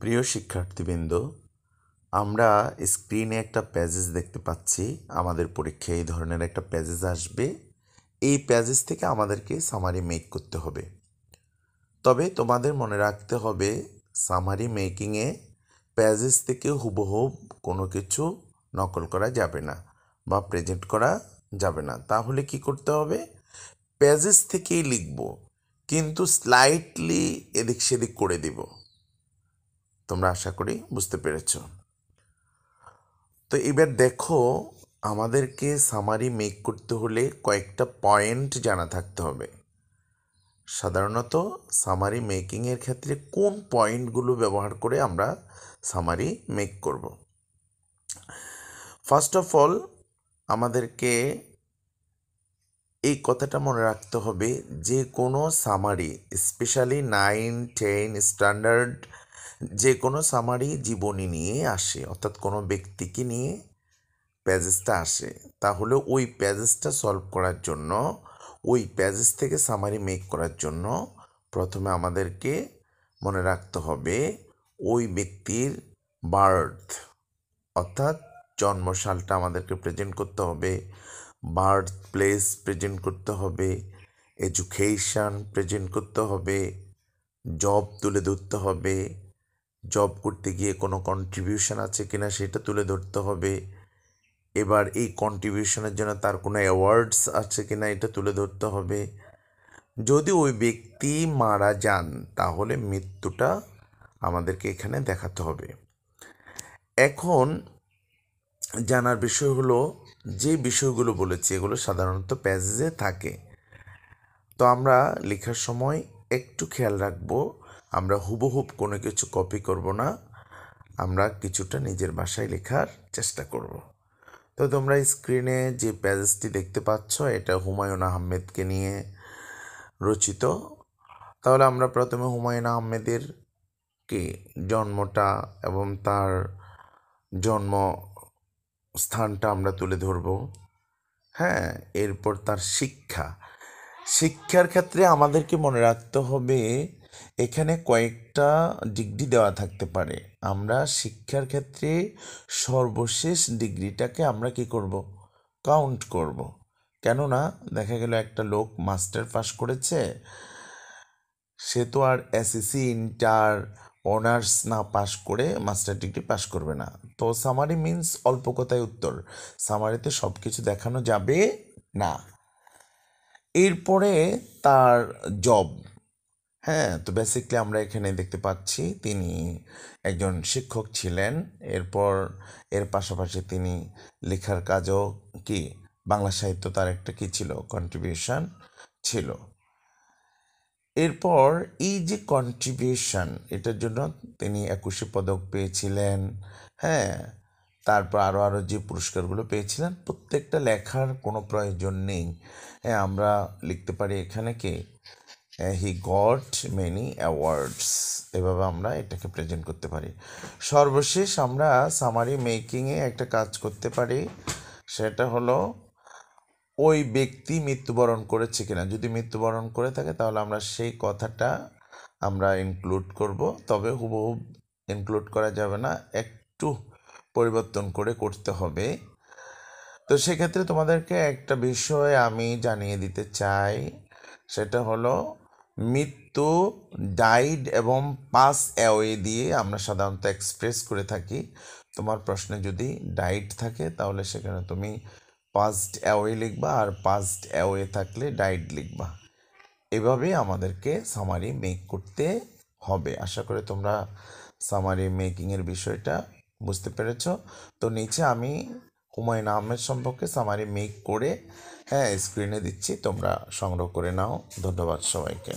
প্রিয় শিক্ষার্থীবৃন্দ, আমরা স্ক্রিনে একটা প্যাজেজ দেখতে পাচ্ছি। আমাদের পরীক্ষায় এই ধরনের একটা প্যাজেজ আসবে। এই প্যাজেজ থেকে আমাদেরকে সামারি মেক করতে হবে। তবে তোমাদের মনে রাখতে হবে, সামারি মেকিংয়ে প্যাজেজ থেকে হুবহু কোনো কিছু নকল করা যাবে না বা প্রেজেন্ট করা যাবে না। তাহলে কি করতে হবে? প্যাজেজ থেকেই লিখব, কিন্তু স্লাইটলি এদিক সেদিক করে দিব। তোমরা আশা করি বুঝতে পেরেছ। তো এবার দেখো, আমাদেরকে সামারি মেক করতে হলে কয়েকটা পয়েন্ট জানা থাকতে হবে। সাধারণত সামারি মেকিংয়ের ক্ষেত্রে কোন পয়েন্টগুলো ব্যবহার করে আমরা সামারি মেক করব? ফার্স্ট অফ অল, আমাদেরকে এই কথাটা মনে রাখতে হবে, যে কোনো সামারি, স্পেশালি 9, 10 স্ট্যান্ডার্ড যে কোনো সামারি জীবনী নিয়ে আসে, অর্থাৎ কোনো ব্যক্তিকে নিয়ে প্যাজেজটা আসে। তাহলে ওই প্যাজেজটা সলভ করার জন্য, ওই প্যাজেজ থেকে সামারি মেক করার জন্য প্রথমে আমাদেরকে মনে রাখতে হবে ওই ব্যক্তির বার্থ, অর্থাৎ জন্মসালটা আমাদেরকে প্রেজেন্ট করতে হবে, বার্থ প্লেস প্রেজেন্ট করতে হবে, এডুকেশান প্রেজেন্ট করতে হবে, জব তুলে ধরতে হবে, জব করতে গিয়ে কোনো কন্ট্রিবিউশন আছে কিনা সেটা তুলে ধরতে হবে। এবার এই কন্ট্রিবিউশনের জন্য তার কোনো অ্যাওয়ার্ডস আছে কিনা এটা তুলে ধরতে হবে। যদি ওই ব্যক্তি মারা যান, তাহলে মৃত্যুটা আমাদেরকে এখানে দেখাতে হবে। এখন জানার বিষয় হলো, যে বিষয়গুলো বলেছি এগুলো সাধারণত প্যাজেজে থাকে। তো আমরা লেখার সময় একটু খেয়াল রাখবো, আমরা হুবহুব কোনো কিছু কপি করব না, আমরা কিছুটা নিজের ভাষায় লেখার চেষ্টা করব। তো তোমরা স্ক্রিনে যে প্যাজেজটি দেখতে পাচ্ছ, এটা হুমায়ুন আহমেদকে নিয়ে রচিত। তাহলে আমরা প্রথমে হুমায়ুন আহমেদের জন্মটা এবং তার জন্ম স্থানটা আমরা তুলে ধরব। হ্যাঁ, এরপর তার শিক্ষার ক্ষেত্রে আমাদেরকে মনে রাখতে হবে, এখানে কয়েকটা ডিগ্রি দেওয়া থাকতে পারে। আমরা শিক্ষার ক্ষেত্রে সর্বশেষ ডিগ্রিটাকে আমরা কি করব? কাউন্ট করব। কেননা দেখা গেল একটা লোক মাস্টার পাস করেছে, সে তো আর এসএসসি, ইন্টার, অনার্স না পাস করে মাস্টার ডিগ্রি পাস করবে না। তো সামারি মিন্স অল্প কথায় উত্তর, সামারিতে সব কিছু দেখানো যাবে না। এরপরে তার জব। হ্যাঁ, তো বেসিকলি আমরা এখানে দেখতে পাচ্ছি তিনি একজন শিক্ষক ছিলেন। এর পাশাপাশি তিনি লেখার কাজও বাংলা সাহিত্য তার একটা ছিল, কন্ট্রিবিউশন ছিল। এরপর এই যে কন্ট্রিবিউশন, এটার জন্য তিনি 21শে পদক পেয়েছিলেন। হ্যাঁ, তারপর আরও যে পুরস্কারগুলো পেয়েছিলেন, প্রত্যেকটা লেখার কোনো প্রয়োজন নেই। হ্যাঁ, আমরা লিখতে পারি এখানে হি গট মেনি অ্যাওয়ার্ডস, এভাবে আমরা এটাকে প্রেজেন্ট করতে পারি। সর্বশেষ আমরা সামারি মেকিংয়ে একটা কাজ করতে পারি, সেটা হলো ওই ব্যক্তি মৃত্যুবরণ করেছে কিনা। যদি মৃত্যুবরণ করে থাকে তাহলে আমরা সেই কথাটা আমরা ইনক্লুড করব, তবে হুবহু ইনক্লুড করা যাবে না, একটু পরিবর্তন করে করতে হবে। তো সেক্ষেত্রে তোমাদেরকে একটা বিষয় আমি জানিয়ে দিতে চাই, সেটা হলো মৃত্যু ডাইড এবং পাস অ্যাওয়ে দিয়ে আমরা সাধারণত এক্সপ্রেস করে থাকি। তোমার প্রশ্নে যদি ডাইড থাকে তাহলে সেখানে তুমি পাস্ট অ্যাওয়ে লিখবা, আর পাস্ট অ্যাওয়ে থাকলে ডাইড লিখবা। এভাবে আমাদেরকে সামারি মেক করতে হবে। আশা করি তোমরা সামারি মেকিংয়ের বিষয়টা বুঝতে পেরেছ। তো নিচে আমি হুমায়ুন আহমেদ সম্পর্কে সামারি মেক করে স্ক্রিনে দিচ্ছি, তোমরা সংগ্রহ করে নাও। ধন্যবাদ সবাইকে।